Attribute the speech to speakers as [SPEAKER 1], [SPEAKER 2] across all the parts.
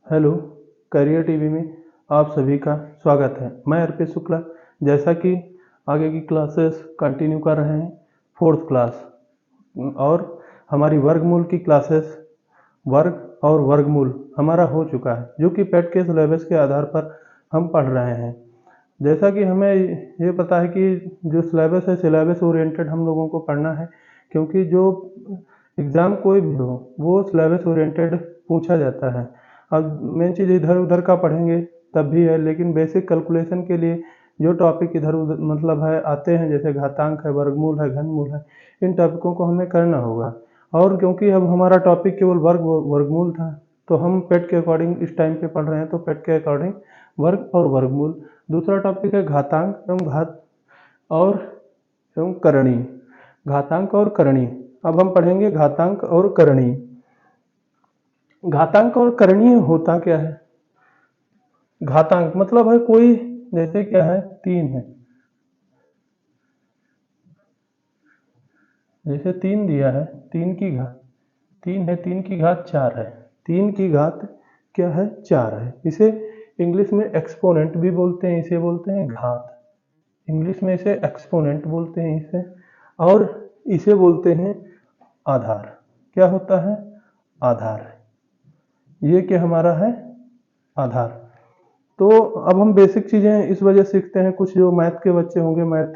[SPEAKER 1] Hello, career TV में आप सभी का स्वागत है। मैं अर्पित शुक्ला। जैसा कि आगे की क्लासेस कंटिन्यू कर रहे हैं, फोर्थ क्लास और हमारी वर्गमूल की क्लासेस वर्ग और वर्गमूल हमारा हो चुका है, जो कि पेट के सिलेबस के आधार पर हम पढ़ रहे हैं। जैसा कि हमें ये पता है कि जो सिलेबस है, सिलेबस ओरिएंटेड हम लोगों को पढ़ना है, क्योंकि जो एग्ज़ाम कोई भी हो वो सिलेबस ओरिएंटेड पूछा जाता है। अब मेन चीज़ इधर उधर का पढ़ेंगे तब भी है, लेकिन बेसिक कैलकुलेशन के लिए जो टॉपिक इधर उधर मतलब है आते हैं, जैसे घातांक है, वर्गमूल है, घनमूल है, इन टॉपिकों को हमें करना होगा। और क्योंकि अब हमारा टॉपिक केवल वर्गमूल था, तो हम पेट के अकॉर्डिंग इस टाइम पे पढ़ रहे हैं, तो पेट के अकॉर्डिंग वर्ग और वर्गमूल। दूसरा टॉपिक है घातांक एवं घात और एवं करणी। घातांक और करणी। अब हम पढ़ेंगे घातांक और करणी। घातांक और करणीय होता क्या है? घातांक मतलब है कोई, जैसे क्या है, 3 है, जैसे 3 दिया है, 3 की घात 3 है, 3 की घात 4 है, 3 की घात क्या है, 4 है। इसे इंग्लिश में एक्सपोनेंट भी बोलते हैं, इसे बोलते हैं घात। इंग्लिश में इसे एक्सपोनेंट बोलते हैं इसे, और इसे बोलते हैं आधार। क्या होता है? आधार। ये क्या हमारा है? आधार। तो अब हम बेसिक चीज़ें इस वजह सीखते हैं। कुछ जो मैथ के बच्चे होंगे, मैथ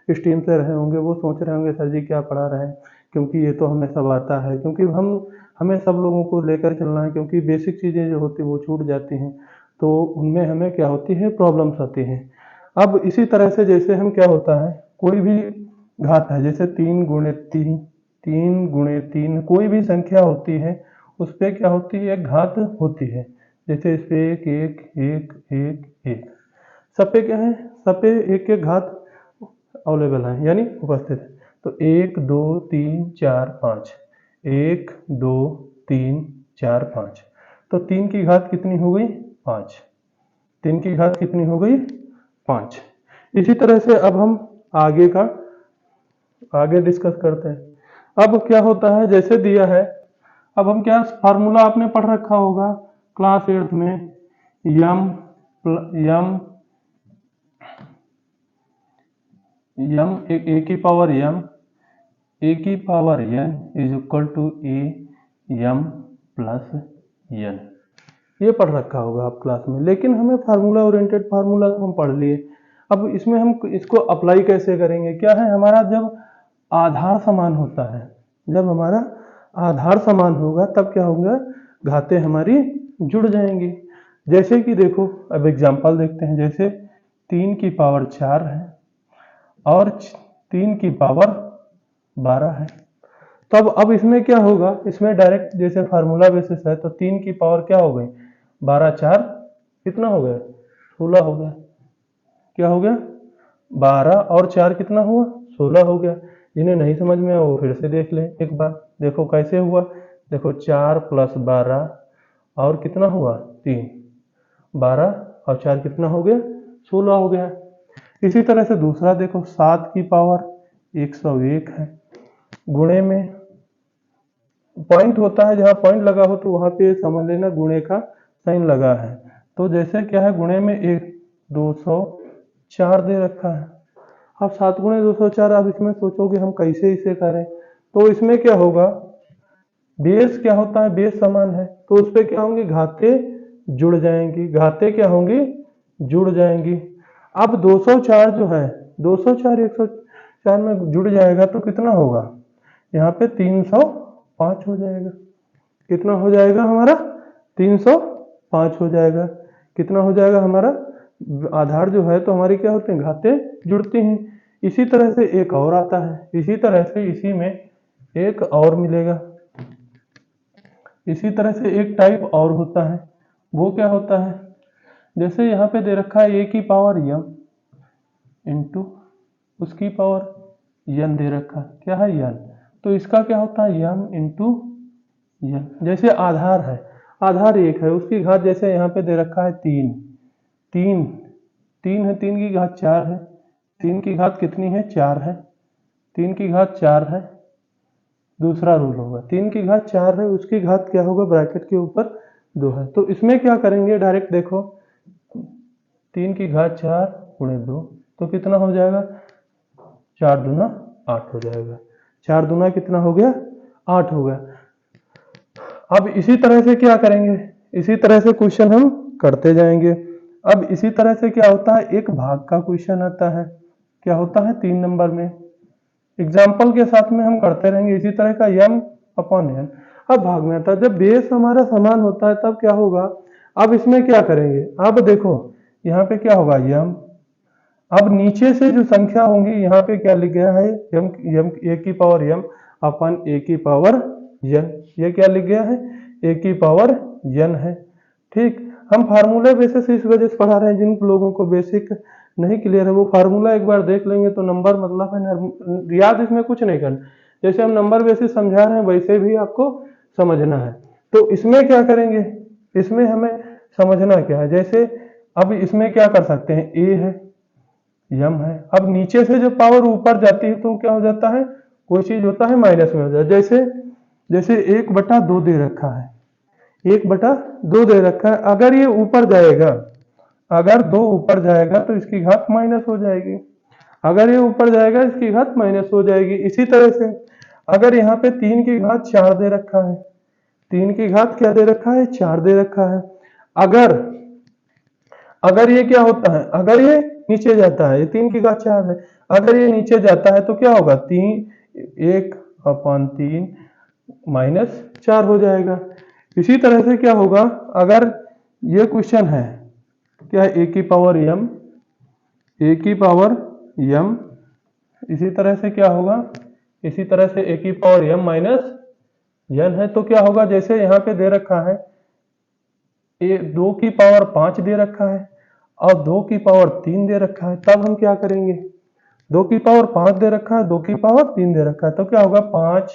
[SPEAKER 1] स्ट्रीम से रहे होंगे, वो सोच रहे होंगे सर जी क्या पढ़ा रहे हैं, क्योंकि ये तो हमें सब आता है। क्योंकि हमें सब लोगों को लेकर चलना है, क्योंकि बेसिक चीज़ें जो होती हैं वो छूट जाती हैं, तो उनमें हमें क्या होती है, प्रॉब्लम्स आती हैं। अब इसी तरह से जैसे हम क्या होता है, कोई भी घात है, जैसे 3 गुणे 3, 3 गुणे 3, कोई भी संख्या होती है उस पर क्या होती है, एक घात होती है। जैसे इस पे एक एक एक एक एक, सब पे क्या है, सब पे एक एक घात अवेलेबल है, यानी उपस्थित है। तो 1 2 3 4 5, 1 2 3 4 5, तो 3 की घात कितनी हो गई, 5। 3 की घात कितनी हो गई, 5। इसी तरह से अब हम आगे डिस्कस करते हैं। अब क्या होता है, जैसे दिया है, अब हम क्या, फार्मूला आपने पढ़ रखा होगा क्लास 8 में, यम यम यम ए की पावर यम ए की power n is equal to a m plus n. ये पढ़ रखा होगा आप क्लास में, लेकिन हमें फार्मूला ओरिएंटेड फार्मूला हम पढ़ लिए। अब इसमें हम इसको अप्लाई कैसे करेंगे? क्या है, हमारा जब आधार समान होता है, जब हमारा आधार समान होगा तब क्या होगा, घातें हमारी जुड़ जाएंगी। जैसे कि देखो, अब एग्जांपल देखते हैं। जैसे 3 की पावर 4 है और 3 की पावर 12 है। तब अब इसमें क्या होगा, इसमें डायरेक्ट जैसे फार्मूला बेसिस है, तो 3 की पावर क्या हो गई, 12 4 कितना हो गया, 16 हो गया। क्या हो गया, 12 और 4 कितना हुआ, 16 हो गया। जिन्हें नहीं समझ में आया वो फिर से देख लें एक बार। देखो कैसे हुआ, देखो 4 प्लस 12 और कितना हुआ, 3, 12 और 4 कितना हो गया, 16 हो गया। इसी तरह से दूसरा देखो, 7 की पावर 101 है। गुणे में पॉइंट होता है, जहाँ पॉइंट लगा हो तो वहाँ पे समझ लेना गुणे का साइन लगा है। तो जैसे क्या है, गुणे में 204 दे रखा है। अब 7 गुणे 204, अब इसमें सोचोगे हम कैसे इसे करें, तो इसमें क्या होगा, बेस क्या होता है, बेस समान है, तो उस पर क्या होंगी, घातें जुड़ जाएंगी। घातें क्या होंगी, जुड़ जाएंगी। अब 204 जो है, 204 104 में जुड़ जाएगा तो कितना होगा, यहाँ पे 305 हो जाएगा। कितना हो जाएगा हमारा, 305 हो जाएगा। कितना हो जाएगा हमारा, आधार जो है तो हमारी क्या होते हैं, घातें जुड़ती हैं। इसी तरह से एक और आता है, इसी तरह से इसी में एक और मिलेगा। इसी तरह से एक टाइप और होता है, वो क्या होता है, जैसे यहाँ पे दे रखा है ए की पावर यम इंटू उसकी पावर यन दे रखा है, क्या है, यन। तो इसका क्या होता है, यम इंटू यन। जैसे आधार है, आधार 1 है, उसकी घात जैसे यहाँ पे दे रखा है 3, 3 3 है, 3 की घात 4 है। 3 की घात कितनी है, 4 है। 3 की घात 4 है। दूसरा रूल होगा, 3 की घात 4 है, उसकी घात क्या होगा, ब्रैकेट के ऊपर 2 है। तो इसमें क्या करेंगे, डायरेक्ट देखो 3 की घात 4 गुणे 2 तो कितना हो जाएगा, 4 दूना 8 हो जाएगा। 4 दूना कितना हो गया, 8 हो गया। अब इसी तरह से क्या करेंगे, इसी तरह से क्वेश्चन हम करते जाएंगे। अब इसी तरह से क्या होता है, एक भाग का क्वेश्चन आता है, क्या होता है 3 नंबर में, एग्जाम्पल के साथ में हम करते रहेंगे इसी तरह का m अपॉन n। अब भाग में आता है, जब बेस हमारा समान होता है तब क्या होगा, अब इसमें क्या करेंगे, अब देखो यहाँ पे क्या होगा m, अब नीचे से जो संख्या होंगी यहाँ पे क्या लिख गया है, m a की पावर m अपन a की पावर n, ये क्या लिख गया है, a की पावर n है। ठीक, हम फार्मूला बेसिस इस वजह से पढ़ा रहे हैं, जिन लोगों को बेसिक नहीं क्लियर है वो फार्मूला एक बार देख लेंगे तो नंबर मतलब है याद, इसमें कुछ नहीं करना, जैसे हम नंबर बेसिस समझा रहे हैं वैसे भी आपको समझना है। तो इसमें क्या करेंगे, इसमें हमें समझना क्या है, जैसे अब इसमें क्या कर सकते हैं, a है m है, अब नीचे से जो पावर ऊपर जाती है तो क्या हो जाता है, कोई चीज होता है माइनस में हो जाता है। जैसे जैसे 1/2 दे रखा है, 1/2 दे रखा है, अगर ये ऊपर जाएगा, अगर 2 ऊपर जाएगा तो इसकी घात माइनस हो जाएगी, अगर ये ऊपर जाएगा इसकी घात माइनस हो जाएगी। इसी तरह से अगर यहाँ पे 3 की घात 4 दे रखा है, 3 की घात क्या दे रखा है, 4 दे रखा है, अगर अगर ये क्या होता है, अगर ये नीचे जाता है, ये 3 की घात 4 है, अगर ये नीचे जाता है तो क्या होगा, 1/3 माइनस 4 हो जाएगा। इसी तरह से क्या होगा, अगर ये क्वेश्चन है क्या, a की पावर m, a की पावर m, इसी तरह से क्या होगा, इसी तरह से a की पावर m माइनस n है, तो क्या होगा, जैसे यहाँ पे दे रखा है 2 की पावर 5 दे रखा है और 2 की पावर 3 दे रखा है, तब हम क्या करेंगे, 2 की पावर 5 दे रखा है, 2 की पावर 3 दे रखा है, तो क्या होगा 5,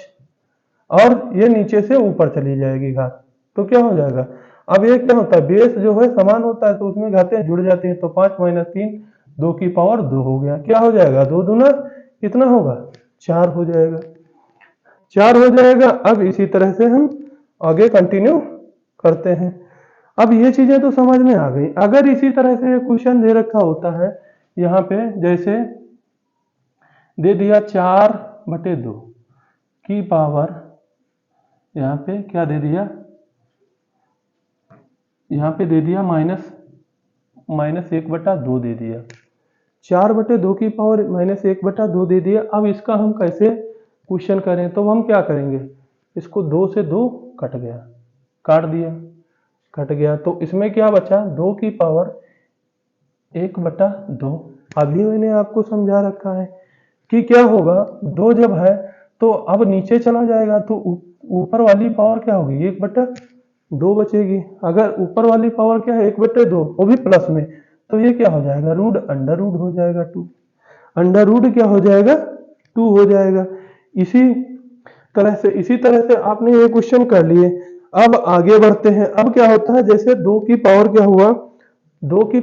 [SPEAKER 1] और ये नीचे से ऊपर चली जाएगी घात, तो क्या हो जाएगा, अब ये क्या होता है, बेस जो है समान होता है तो उसमें घातें जुड़ जाती हैं, तो 5 - 3 2 की पावर 2 हो गया, क्या हो जाएगा, 2 दूना कितना होगा, 4 हो जाएगा, 4 हो जाएगा। अब इसी तरह से हम आगे कंटिन्यू करते हैं। अब ये चीजें तो समझ में आ गई। अगर इसी तरह से क्वेश्चन दे रखा होता है यहाँ पे, जैसे दे दिया 4/2 की पावर, यहाँ पे क्या दे दिया, यहाँ पे दे दिया -1/2 दे दिया, 4/2 की पावर -1/2 दे दिया। अब इसका हम कैसे क्वेश्चन करें, तो हम क्या करेंगे, इसको 2 से 2 कट गया, काट दिया, कट गया, तो इसमें क्या बचा, 2 की पावर 1/2। अभी मैंने आपको समझा रखा है कि क्या होगा, 2 जब है तो अब नीचे चला जाएगा तो ऊपर वाली पावर क्या होगी, 1/2 बचेगी। अगर ऊपर वाली पावर क्या है, 1/2, वो भी प्लस में, तो ये क्या हो जाएगा, रूट अंडर रूट हो जाएगा 2, अंडर रूट क्या हो जाएगा, 2 हो जाएगा। इसी तरह से आपने ये क्वेश्चन कर लिए। अब आगे बढ़ते हैं। अब क्या होता है, जैसे 2 की पावर क्या हुआ, 2 की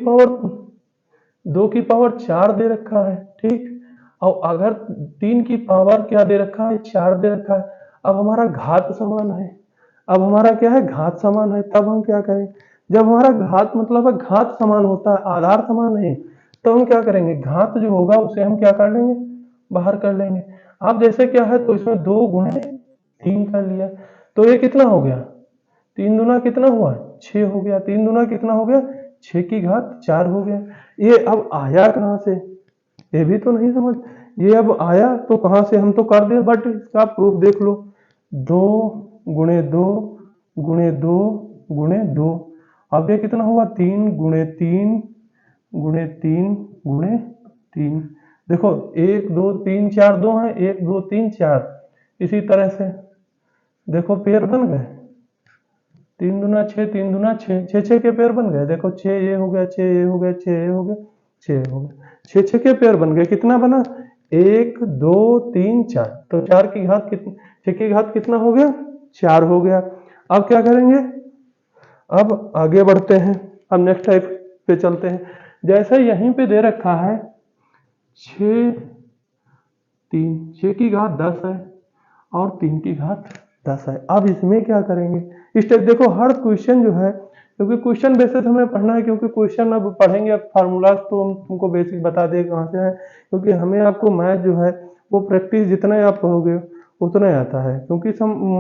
[SPEAKER 1] पावर 4 दे रखा है, ठीक, और अगर 3 की पावर क्या दे रखा है, 4 दे रखा है, अब हमारा घात समान है, अब हमारा क्या है, घात समान है, तब हम क्या करें, जब हमारा घात मतलब है घात समान होता है, आधार समान है, तो हम क्या करेंगे, घात जो होगा उसे हम क्या कर लेंगे, बाहर कर लेंगे। अब जैसे क्या है, तो इसमें 2 × 3 कर लिया, तो ये कितना हो गया, 3 दूना कितना हुआ, 6 हो गया, 3 दूना कितना हो गया, 6 की घात 4 हो गया। ये अब आया कहाँ से, ये भी तो नहीं समझ, ये अब आया तो कहाँ से, हम तो कर दे, बट इसका प्रूफ देख लो, 2 × 2 × 2 × 2, अब ये कितना हुआ, 3 × 3 × 3 × 3, देखो 1 2 3 4 2 है, 1 2 3 4, इसी तरह से देखो पेयर बन गए, 3 दूना 6, 3 दूना 6, 6 के पेयर बन गए, देखो 6 ये हो गया, 6 ये हो गया, 6 ये हो गया, 6 हो गया, 6 के पेयर बन गए, कितना बना, 1 2 3 4, तो 4 की घात कितनी, 6 की घात कितना हो गया, 4 हो गया। अब क्या करेंगे, अब आगे बढ़ते हैं, अब नेक्स्ट टाइप पे चलते हैं। जैसे यहीं पे दे रखा है 6 की घात 10 है और 3 की घात 10 है। अब इसमें क्या करेंगे, इस टाइप देखो हर क्वेश्चन जो है, क्योंकि क्वेश्चन बेसिस हमें पढ़ना है, क्योंकि क्वेश्चन अब पढ़ेंगे, अब फार्मूलाज तो हम तुमको बेसिक बता दें कहाँ से है, क्योंकि हमें आपको मैथ जो है वो प्रैक्टिस जितना आप करोगे उतना ही आता है, क्योंकि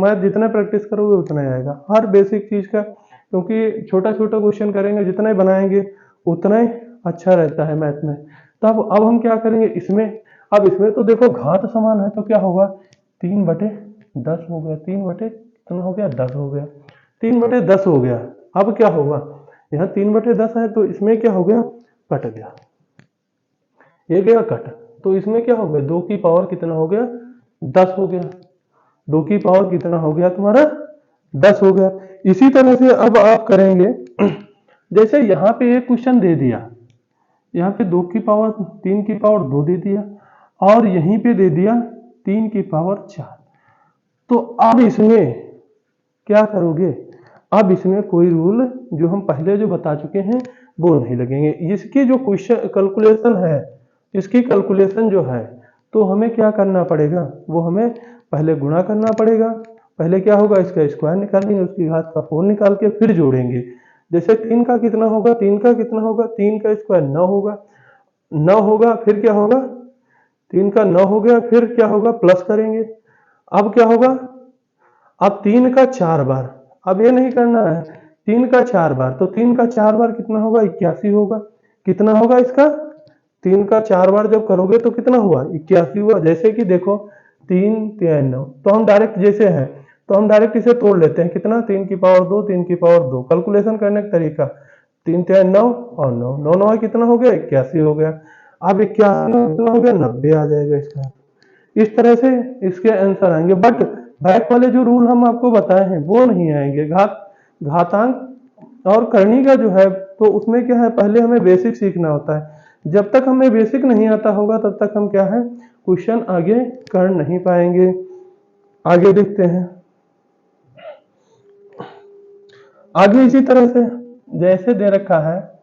[SPEAKER 1] मैथ जितना प्रैक्टिस करोगे उतना ही आएगा हर बेसिक चीज़ का, क्योंकि छोटा छोटा क्वेश्चन करेंगे जितना ही बनाएंगे उतना ही अच्छा रहता है मैथ में। तब अब हम क्या करेंगे इसमें, अब इसमें तो देखो घात समान है तो क्या होगा, 3/10 हो गया, 3/कितना हो गया, 10 हो गया, 3/10 हो गया। अब क्या होगा, यहाँ 3/10 है तो इसमें क्या हो गया, कट गया, ये गया कट, तो इसमें क्या हो गया, 2 की पावर कितना हो गया, 10 हो गया, 2 की पावर कितना हो गया तुम्हारा, 10 हो गया। इसी तरह से अब आप करेंगे, जैसे यहाँ पे एक क्वेश्चन दे दिया, यहाँ पे 2 की पावर 3 की पावर 2 दे दिया, और यहीं पे दे दिया 3 की पावर 4, तो अब इसमें क्या करोगे, अब इसमें कोई रूल जो हम पहले जो बता चुके हैं वो नहीं लगेंगे। इसकी जो क्वेश्चन कैलकुलेशन है, इसकी कैलकुलेशन जो है, तो हमें क्या करना पड़ेगा, वो हमें पहले गुणा करना पड़ेगा, पहले क्या होगा, इसका स्क्वायर निकालेंगे, उसकी घात का 4 निकाल के फिर जोड़ेंगे। जैसे 3 का कितना होगा, 3 का कितना होगा, 3 का स्क्वायर 9 होगा, 9 होगा, फिर क्या होगा, 3 का 9 हो गया, फिर क्या होगा, प्लस करेंगे। अब क्या होगा, अब 3 का 4 बार, अब ये नहीं करना है, 3 का 4 बार, तो 3 का 4 बार कितना होगा, 81 होगा, कितना होगा इसका, 3 का 4 बार जब करोगे तो कितना हुआ, 81 हुआ। जैसे कि देखो 3 3 9, तो हम डायरेक्ट जैसे है तो हम डायरेक्ट इसे तोड़ लेते हैं, कितना, 3 की पावर 2, 3 की पावर 2, कैलकुलेशन करने का तरीका, 3 3 9 और 9 9 9 कितना हो गया, 81 हो गया। अब 81 कितना हो गया, 90 आ जाएगा इसका। इस तरह से इसके आंसर आएंगे, बट बैक वाले जो रूल हम आपको बताए हैं वो नहीं आएंगे। घातांक और करनी का जो है, तो उसमें क्या है, पहले हमें बेसिक सीखना होता है, जब तक हमें बेसिक नहीं आता होगा तब तक हम क्या है, क्वेश्चन आगे कर नहीं पाएंगे। आगे देखते हैं, आगे इसी तरह से जैसे दे रखा है,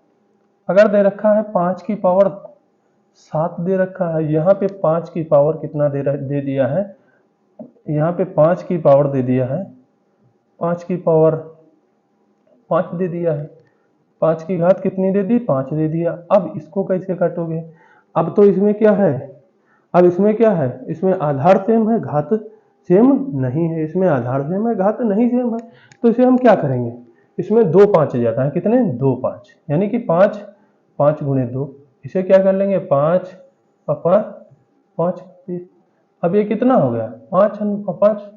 [SPEAKER 1] अगर दे रखा है 5 की पावर 7 दे रखा है, यहाँ पे 5 की पावर कितना दे दिया है, यहाँ पे 5 की पावर दे दिया है, 5 की पावर 5 दे दिया है, 5 की घात कितनी दे दी, 5 दे दिया। अब इसको कैसे काटोगे, अब तो इसमें क्या है, अब इसमें क्या है, इसमें आधार सेम है, घात सेम नहीं है, इसमें आधार सेम है, घात नहीं सेम है, तो इसे हम क्या करेंगे, इसमें 2 5 जाता है, कितने, 2 5, यानी कि 5 5 गुणे 2, इसे क्या कर लेंगे, 5 और 5 5, अब ये कितना हो गया, 5 5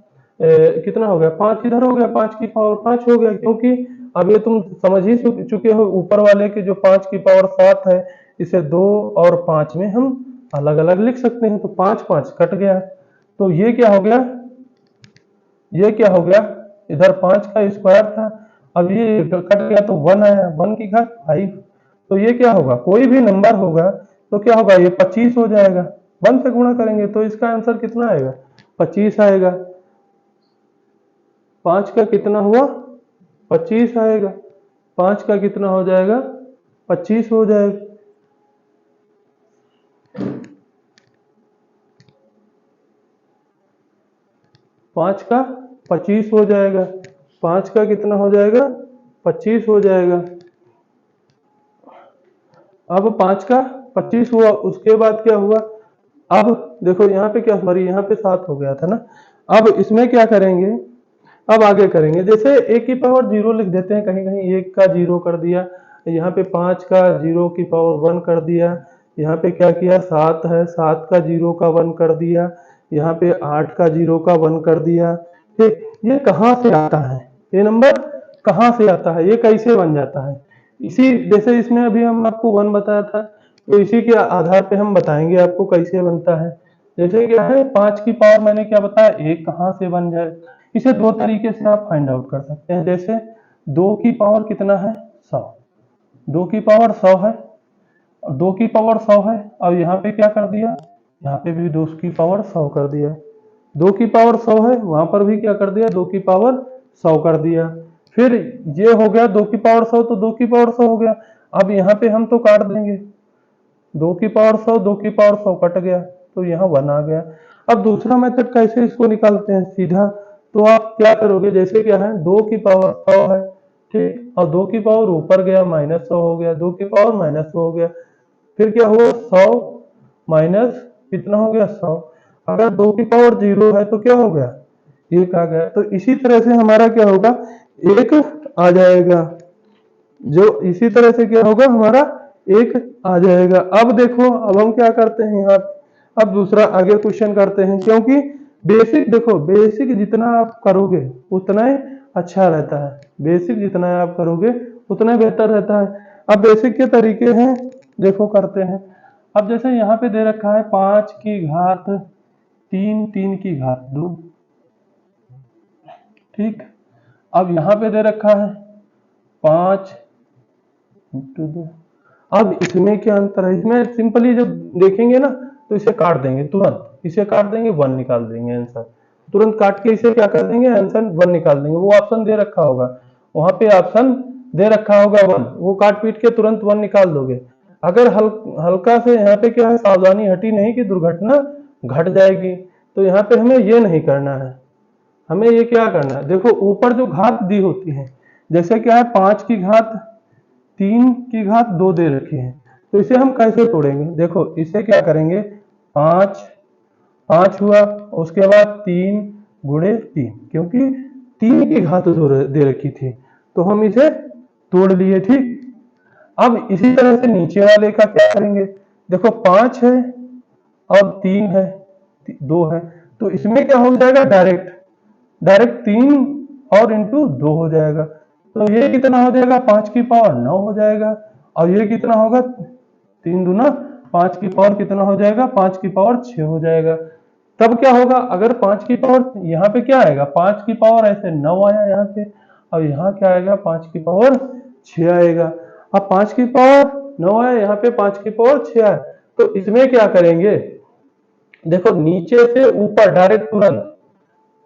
[SPEAKER 1] कितना हो गया, 5 इधर हो गया, 5 की पावर 5 हो गया, क्योंकि अब ये तुम समझ ही चुके हो ऊपर वाले के जो 5 की पावर 7 है, इसे 2 और 5 में हम अलग अलग लिख सकते हैं, तो 5 5 कट गया, तो ये क्या हो गया, ये क्या हो गया, इधर 5 का स्क्वायर था, अब ये कट गया तो 1 आया, 1 की घात 5, तो ये क्या होगा, कोई भी नंबर होगा तो क्या होगा, ये 25 हो जाएगा, 1 से गुणा करेंगे तो इसका आंसर कितना आएगा, 25 आएगा। 5 का कितना हुआ, 25 आएगा, 5 का कितना हो जाएगा, 25 हो जाएगा। पांच का 25 हो जाएगा, 5 का कितना हो जाएगा, 25 हो जाएगा। अब 5 का 25 हुआ, उसके बाद क्या हुआ, अब देखो यहाँ पे क्या, सॉरी यहाँ पे 7 हो गया था ना, अब इसमें क्या करेंगे, अब आगे करेंगे, जैसे एक की पावर 0 लिख देते हैं, कहीं कहीं 1 का 0 कर दिया, यहाँ पे 5 का 0 की पावर 1 कर दिया, यहाँ पे क्या किया, 7 है, 7 का 0 का 1 कर दिया, यहाँ पे 8 का 0 का 1 कर दिया। ठीक, ये कहाँ से आता है, ये नंबर कहाँ से आता है, ये कैसे बन जाता है, इसी जैसे इसमें अभी हम आपको 1 बताया था, तो इसी के आधार पे हम बताएंगे आपको कैसे बनता है। जैसे क्या है, 5 की पावर मैंने क्या बताया, 1 कहाँ से बन जाए, इसे 2 तरीके से आप फाइंड आउट कर सकते हैं। जैसे 2 की पावर कितना है, 100, 2 की पावर 100 है, 2 की पावर 100 है, अब यहाँ पे क्या कर दिया, यहाँ पे भी 2 की पावर 100 कर दिया, 2 की पावर 100 है, वहां पर भी क्या कर दिया, 2 की पावर 100 कर दिया, फिर ये हो गया 2 की पावर 100, तो 2 की पावर 100 हो गया। अब यहाँ पे हम तो काट देंगे, 2 की पावर 100, 2 की पावर 100 कट गया, तो यहाँ 1 आ गया। अब दूसरा मेथड कैसे इसको निकालते हैं, सीधा तो आप क्या करोगे, जैसे क्या है 2 की पावर 100 है, ठीक, और 2 की पावर ऊपर गया -100 हो गया, 2 की पावर -100 हो गया, फिर क्या हुआ 100 माइनस कितना हो गया 100। अगर 2 की पावर 0 है तो क्या हो गया 1 आ गया। तो इसी तरह से हमारा क्या होगा 1 आ जाएगा, जो इसी तरह से क्या होगा हमारा 1 आ जाएगा। अब देखो, अब हम क्या करते हैं यहाँ, अब दूसरा आगे क्वेश्चन करते हैं, क्योंकि बेसिक देखो, बेसिक जितना आप करोगे उतना ही अच्छा रहता है, बेसिक जितना आप करोगे उतना बेहतर रहता है। अब बेसिक के तरीके हैं, देखो करते हैं। अब जैसे यहाँ पे दे रखा है 5 की घात 3, 3 की घात 2, ठीक। अब यहाँ पे दे रखा है 5 इंटू 2। अब इसमें क्या अंतर है, इसमें सिंपली जब देखेंगे ना तो इसे काट देंगे, तुरंत इसे काट देंगे, 1 निकाल देंगे आंसर, तुरंत काट के इसे क्या कर देंगे आंसर 1 निकाल देंगे। वो ऑप्शन दे रखा होगा, वहां पे ऑप्शन दे रखा होगा 1, वो काट पीट के तुरंत 1 निकाल दोगे। अगर हल्का से यहाँ पे क्या है, सावधानी हटी नहीं कि दुर्घटना घट जाएगी, तो यहाँ पे हमें ये नहीं करना है, हमें ये क्या करना है, देखो ऊपर जो घात दी होती है, जैसे क्या है 5 की घात 3 की घात 2 दे रखी है, तो इसे हम कैसे तोड़ेंगे, देखो इसे क्या करेंगे 5 5 हुआ, उसके बाद 3 गुणे 3, क्योंकि 3 की घात दे रखी थी तो हम इसे तोड़ लिए, ठीक। अब इसी तरह से नीचे वाले का क्या करेंगे, देखो 5 है और 3 है 2 है, तो इसमें क्या हो जाएगा डायरेक्ट डायरेक्ट 3 और इंटू 2 हो जाएगा, तो ये कितना हो जाएगा 5 की पावर 9 हो जाएगा, और ये कितना होगा 3 दूना 5 की पावर कितना हो जाएगा 5 की पावर 6 हो जाएगा। तब क्या होगा, अगर 5 की पावर यहाँ पे क्या आएगा 5 की पावर ऐसे 9 आया यहाँ पे, और यहाँ क्या आएगा 5 की पावर 6 आएगा। अब 5 की पावर 9 आया, यहाँ पे 5 की पावर 6 आया, तो इसमें क्या करेंगे, देखो नीचे से ऊपर डायरेक्ट तुरंत,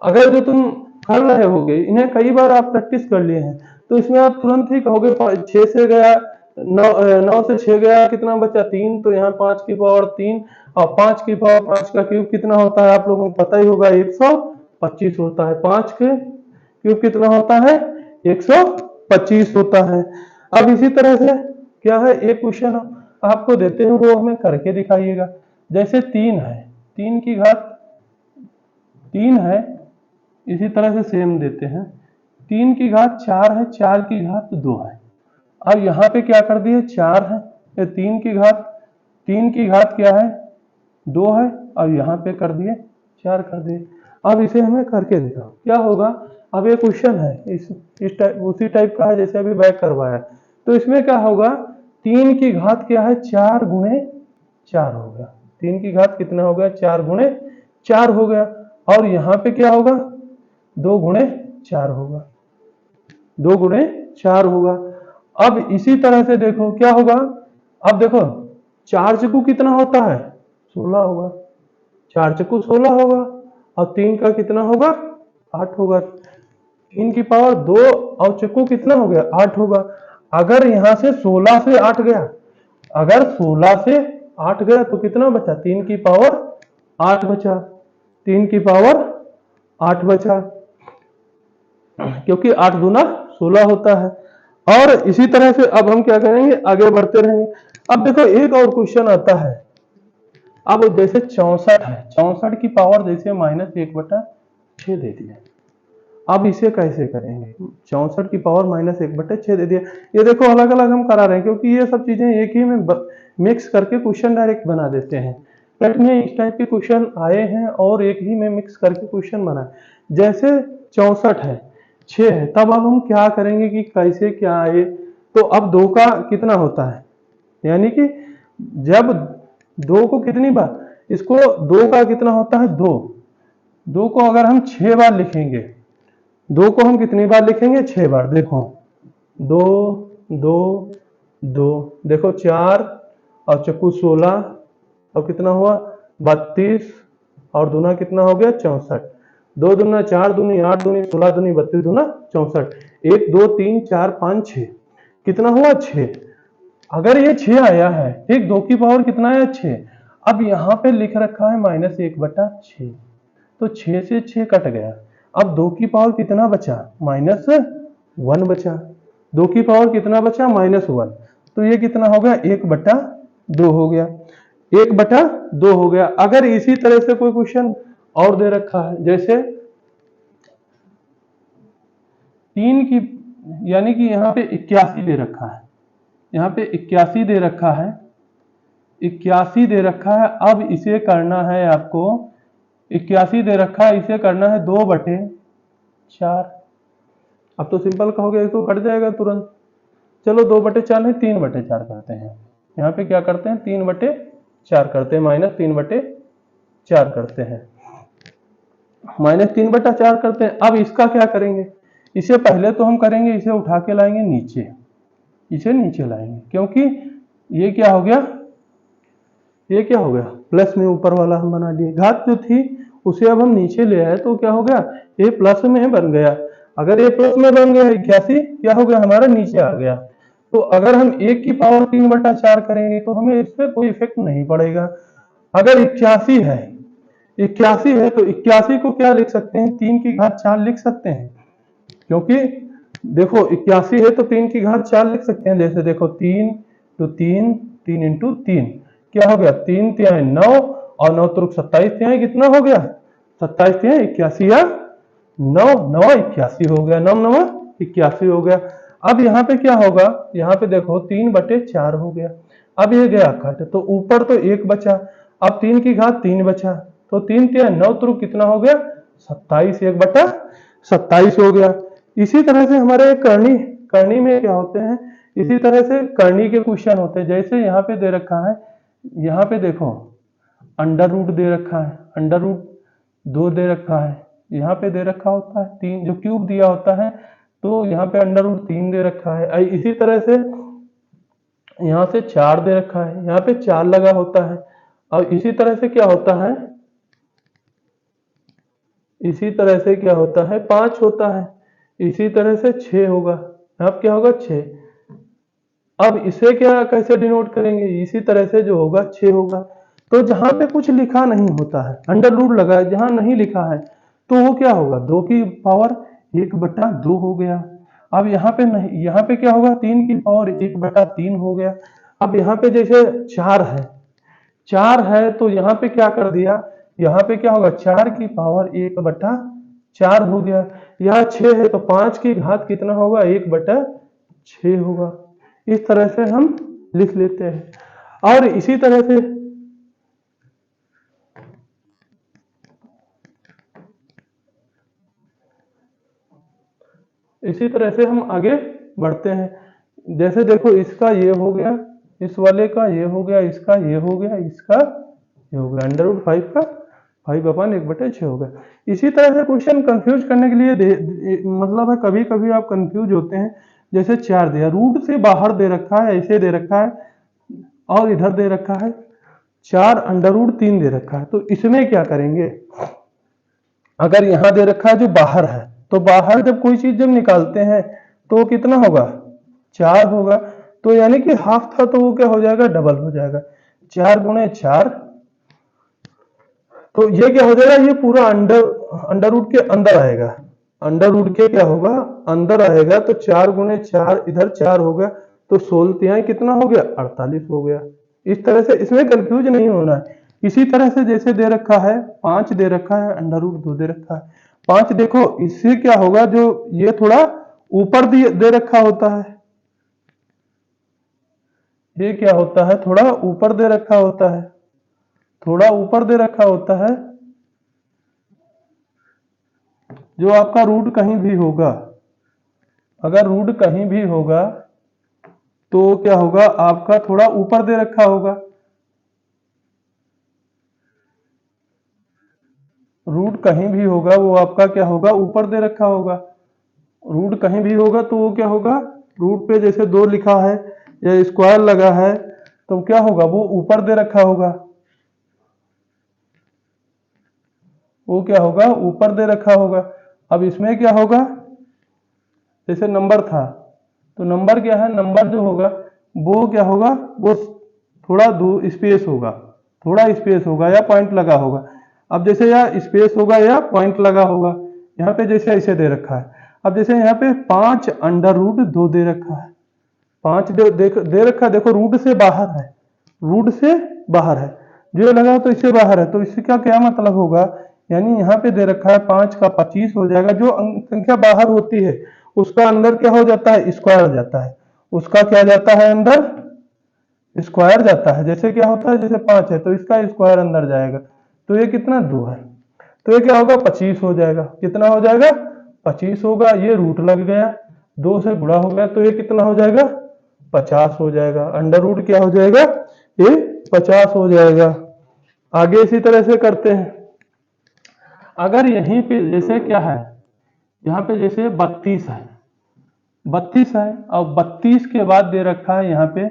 [SPEAKER 1] अगर जो तुम कर रहे होगे इन्हें कई बार आप प्रैक्टिस कर लिए हैं, तो इसमें आप तुरंत ही कहोगे 6 से गया 9 से 6 गया कितना बचा 3, तो यहाँ 5 की पावर 3, और 5 की पावर 5 का क्यूब कितना होता है आप लोगों को पता ही होगा 125 होता है, 5 के क्यूब कितना होता है 125 होता है। अब इसी तरह से क्या है, एक क्वेश्चन आपको देते हैं वो हमें करके दिखाइएगा। जैसे 3 है, 3 की घात 3 है, इसी तरह से सेम देते हैं, 3 की घात 4 है, 4 की घात 2 है। अब यहाँ पे क्या कर दिए 4 है, ये 3 की घात क्या है 2 है, अब यहाँ पे कर दिए 4 कर दिए। अब इसे हमें करके दिखाओ क्या होगा। अब ये क्वेश्चन है इस टाइप उसी टाइप का है जैसे अभी बैक करवाया, तो इसमें क्या होगा 3 की घात क्या है 4 गुणे 4 हो गया, 3 की घात कितना हो गया 4 गुणे 4 हो गया, और यहाँ पे क्या होगा 2 गुणे 4 होगा, 2 गुणे 4 होगा। अब इसी तरह से देखो क्या होगा, अब देखो 4 चक्कू कितना होता है 16 होगा, 4 चक्कू 16 होगा, और 3 का कितना होगा 8 होगा, 3 की पावर 2 और चक्कू कितना हो गया 8 होगा। अगर यहाँ से 16 से 8 गया, अगर 16 से 8 गया तो कितना बचा 3 की पावर 8 बचा, 3 की पावर 8 बचा, क्योंकि 8 दूना 16 होता है। और इसी तरह से अब हम क्या करेंगे आगे बढ़ते रहेंगे। अब देखो एक और क्वेश्चन आता है, अब जैसे 64 है, 64 की पावर जैसे -1/6 दे दिया, अब इसे कैसे करेंगे, 64 की पावर -1/6 दे दिया, ये देखो अलग अलग हम करा रहे हैं क्योंकि ये सब चीजें एक ही में मिक्स करके क्वेश्चन डायरेक्ट बना देते हैं। पेट में इस टाइप के क्वेश्चन आए हैं और एक ही में मिक्स करके क्वेश्चन बनाए, जैसे 64 है 6 है, तब अब हम क्या करेंगे कि कैसे क्या आए, तो अब 2 का कितना होता है, यानी कि जब 2 को कितनी बार, इसको 2 का कितना होता है 2, 2 को अगर हम 6 बार लिखेंगे, 2 को हम कितनी बार लिखेंगे 6 बार, देखो 2 2 2, देखो 4 और चक्कू 16 और कितना हुआ 32, और दूना कितना हो गया 64, 2 दूना 4 दूनी 8 दूनी 16 दूनी 32 दूना 64, 1 2 3 4 5 6, कितना हुआ 6। अगर ये 6 आया है, ठीक, 2 की पावर कितना है 6, अब यहाँ पे लिख रखा है -1/6, तो 6 से 6 कट गया, अब 2 की पावर कितना बचा, -1 बचा। 2 की पावर कितना बचा, -1। तो ये कितना हो गया, 1/2 हो गया, 1/2 हो गया। अगर इसी तरह से कोई क्वेश्चन और दे रखा है, जैसे 3 की, यानी कि यहाँ पे 81 दे रखा है, यहाँ पे 81 दे रखा है, 81 दे रखा है। अब इसे करना है आपको, 81 दे रखा है, इसे करना है 2/4। अब तो सिंपल कहोगे तो कट जाएगा तुरंत। चलो 2/4 नहीं, 3/4 करते हैं। यहाँ पे क्या करते हैं, 3/4 करते हैं, -3/4 करते हैं, -3/4 करते हैं। अब इसका क्या करेंगे, इसे पहले तो हम करेंगे, इसे उठा के लाएंगे नीचे, इसे नीचे लाएंगे, क्योंकि ये क्या हो गया, ये क्या हो गया, प्लस में ऊपर वाला हम बना दिए, घात जो थी उसे अब हम नीचे ले आए, तो क्या हो गया, ये प्लस में बन गया। अगर ये प्लस में बन गया 81, क्या हो गया हमारा, नीचे आ गया। तो अगर हम 1 की पावर 3/4 करेंगे तो हमें इससे कोई इफेक्ट नहीं पड़ेगा। अगर 81 है, 81 है तो 81 को क्या लिख सकते हैं, 3 की घात 4 लिख सकते हैं, क्योंकि देखो 81 है तो 3 की घात 4 लिख सकते हैं। जैसे देखो 3 तो 3, 3 इंटू 3 क्या हो गया, 3 तिहाई 9 और 9 तुरुक 27 तिहाई कितना हो गया, 27 तिहाई 81 या 9 9 81 हो गया, 9 9 81 हो गया। अब यहाँ पे क्या होगा, यहाँ पे देखो 3/4 हो गया। अब ये गया कट, तो ऊपर तो 1 बचा, अब 3 की घात 3 बचा, तो 3 तिहाई 9 तुरुक कितना हो गया, 27, 1/27 हो गया। इसी तरह से हमारे करनी करनी में क्या होते हैं, इसी तरह से करनी के क्वेश्चन होते हैं। जैसे यहाँ पे दे रखा है, यहाँ पे देखो अंडर रूट दे रखा है, अंडर रूट 2 दे रखा है, यहाँ पे दे रखा होता है 3, जो क्यूब दिया होता है, तो यहाँ पे अंडर रूट 3 दे रखा है। इसी तरह से यहाँ से 4 दे रखा है, यहाँ पे 4 लगा होता है। और इसी तरह से क्या होता है, इसी तरह से क्या होता है, 5 होता है, इसी तरह से 6 होगा, अब क्या होगा 6। अब इसे क्या कैसे डिनोट करेंगे, इसी तरह से जो होगा 6 होगा। तो जहां पे कुछ लिखा नहीं होता है, अंडर रूट लगा है, जहां नहीं लिखा है तो वो क्या होगा, 2 की पावर 1/2 हो गया। अब यहाँ पे नहीं, यहाँ पे क्या होगा, 3 की पावर 1/3 हो गया। अब यहाँ पे जैसे 4 है, 4 है तो यहाँ पे क्या कर दिया, यहाँ पे क्या होगा, 4 की पावर 1/4 हो गया। यहाँ 6 है तो 5 की घात कितना होगा, 1/6 होगा। इस तरह से हम लिख लेते हैं। और इसी तरह से हम आगे बढ़ते हैं। जैसे देखो इसका ये हो गया, इस वाले का ये हो गया, इसका ये हो गया, इसका ये हो गया, अंडर रूट 5 का 5/1/6 हो गया। इसी तरह से क्वेश्चन कंफ्यूज करने के लिए मतलब है, कभी कभी आप कंफ्यूज होते हैं। जैसे 4 दिया, रूट से बाहर दे रखा है, ऐसे दे रखा है, और इधर दे रखा है 4 अंडर रूट 3 दे रखा है। तो इसमें क्या करेंगे, अगर यहां दे रखा है जो बाहर है, तो बाहर जब कोई चीज जब निकालते हैं तो कितना होगा, 4 होगा। तो यानी कि हाफ था तो वो क्या हो जाएगा, डबल हो जाएगा, 4 × 4। तो ये क्या हो जाएगा, ये पूरा अंडर रूट के अंदर आएगा, अंडर रूट के क्या होगा, अंदर आएगा। तो 4 × 4, इधर 4 हो गया, तो 16 तिहाई कितना हो गया, 48 हो गया। इस तरह से इसमें कंफ्यूज नहीं होना है। इसी तरह से जैसे दे रखा है 5 दे रखा है, अंडर रूट 2 दे रखा है, 5 देखो इससे क्या होगा, जो ये थोड़ा ऊपर दे रखा होता है, ये क्या होता है, थोड़ा ऊपर दे रखा होता है, थोड़ा ऊपर दे रखा होता है। जो आपका रूट कहीं भी होगा, अगर रूट कहीं भी होगा तो क्या होगा, आपका थोड़ा ऊपर दे रखा होगा। रूट कहीं भी होगा वो आपका क्या होगा, ऊपर दे रखा होगा। रूट कहीं भी होगा तो वो क्या होगा, रूट पे जैसे 2 लिखा है या स्क्वायर लगा है तो क्या होगा, वो ऊपर दे रखा होगा, वो क्या होगा, ऊपर दे रखा होगा। अब इसमें क्या होगा, जैसे नंबर था तो नंबर क्या है, नंबर जो होगा वो क्या होगा, वो थोड़ा दूर स्पेस होगा, थोड़ा स्पेस होगा या पॉइंट लगा होगा। अब जैसे या स्पेस होगा या पॉइंट लगा होगा, यहाँ पे जैसे ऐसे दे रखा है। अब जैसे यहाँ पे 5 अंडर रूट 2 दे रखा है, 5 दे रखा है, देखो रूट से बाहर है, रूट से बाहर है, जो लगा तो इससे बाहर है, तो इससे क्या मतलब होगा, यानी यहाँ पे दे रखा है 5 का 25 हो जाएगा। जो संख्या बाहर होती है उसका अंदर क्या हो जाता है, स्क्वायर जाता है, उसका क्या जाता है, अंदर स्क्वायर जाता है। जैसे क्या होता है, जैसे 5 है तो इसका स्क्वायर अंदर जाएगा, तो ये कितना 2 है, तो ये क्या होगा 25 हो जाएगा। कितना हो जाएगा, 25 होगा। ये रूट लग गया, 2 से गुणा हो गया, तो ये कितना हो जाएगा, 50 हो जाएगा। अंडर रूट क्या हो जाएगा, ये 50 हो जाएगा। आगे इसी तरह से करते हैं। अगर यहीं पे जैसे क्या है, यहाँ पे जैसे 32 है, 32 है और 32 के बाद दे रखा है यहाँ पे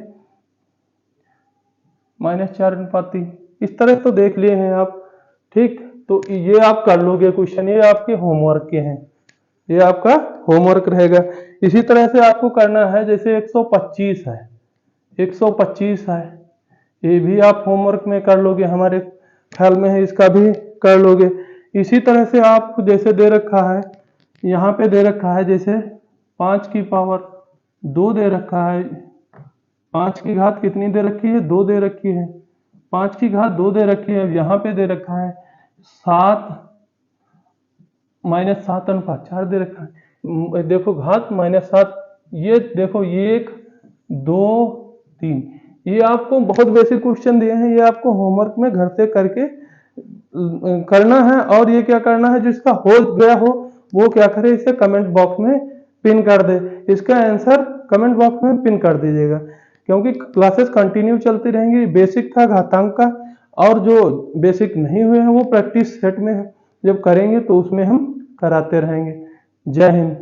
[SPEAKER 1] -4 अनुपाती, इस तरह तो देख लिए हैं आप, ठीक। तो ये आप कर लोगे क्वेश्चन, ये आपके होमवर्क के हैं, ये आपका होमवर्क रहेगा। इसी तरह से आपको करना है, जैसे 125 है, 125 है, ये भी आप होमवर्क में कर लोगे, हमारे ख्याल में है इसका भी कर लोगे। इसी तरह से आप जैसे दे रखा है, यहाँ पे दे रखा है जैसे 5 की पावर 2 दे रखा है, 5 की घात कितनी दे रखी है, 2 दे रखी है, 5 की घात 2 दे रखी है। यहाँ पे दे रखा है 7 -7 अनुपात 4 दे रखा है, देखो घात -7, ये देखो ये 1 2 3, ये आपको बहुत बेसिक क्वेश्चन दिए हैं, ये आपको होमवर्क में घर से करके करना है। और ये क्या करना है, जिसका हो गया हो वो क्या करे, इसे कमेंट बॉक्स में पिन कर दे, इसका आंसर कमेंट बॉक्स में पिन कर दीजिएगा, क्योंकि क्लासेस कंटिन्यू चलती रहेंगी। बेसिक था घातांक का, और जो बेसिक नहीं हुए हैं वो प्रैक्टिस सेट में जब करेंगे तो उसमें हम कराते रहेंगे। जय हिंद।